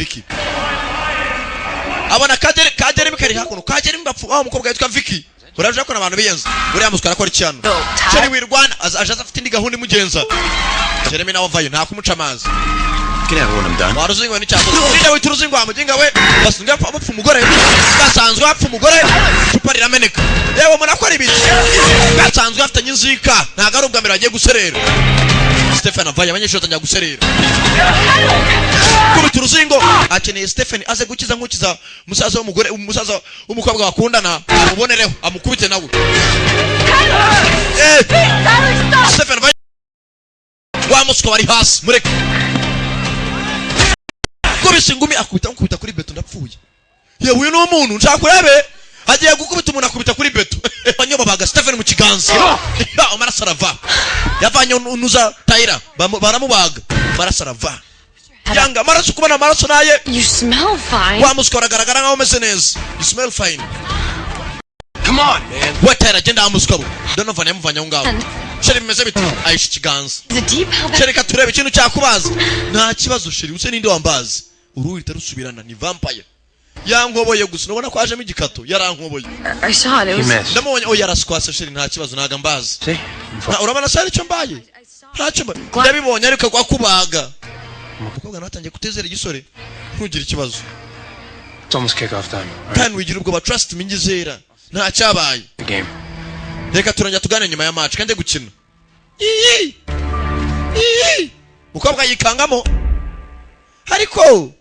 Vicky abona kagere mikari hakuno kagere mbapfu wa mukobwa yitwa Vicky uraje ko nabantu biyenza uri amusukara ko cyano cyari wirwana aje afite indi gahunda imugenza Jeremy nawe vayo nta kumuca amazi kiriya rubona mdana waruzingo ni cyako ninde wituruzingo amuginga we basinga apfu umugore basanzwe apfu umugore cupa rirameneka yewe muna ko ari biki basanzwe afite nyinzika ntago ari ubwambere agiye guserera Stephen avaye abanyeshuri tanya guserera kubituruzingo akeneye Stephen aze gukiza nkukiza musaza w'umugore umusaza w'umukobwa bakundana amubonereho amukubite nawe Stephen avaye wa musko bari hasi mureke kubise ngumi akubita kuri beto ndapfuye yewe uyu no muntu nshaka kurebe agiye gukubita umuntu akubita kuri beto banyoba baga Stephen mu kiganza amarasarava yavanye unuza Taira baramubaga marasarava yanga maraso kubana maraso naye You smell fine. wa muskora garagara nkaho meze neza you smell fine come on man what Taira agenda amuskabo Donovan yamuvanya ngabo sheri meze biti ayishi kiganza sheri katurebe ikintu cyakubaza nta kibazo sheri use ninde wambaza uruhita rusubirana ni vampire yankoboye gusa nubona ko ajemo igikato yarankoboye I saw it. It was ndamubonye o yaraskwasa sheri nta kibazo naga mbaza urabona sheri cyo mbaye ntacyo ndabibonye ariko kwa kubaga umukobwa natangiye kutezera igisore ntugira ikibazo it's almost kick off time kandi wigira ubwo ba trust mingizera nta cyabaye game reka turanja tugane nyuma ya match kandi gukina mukobwa yikangamo ariko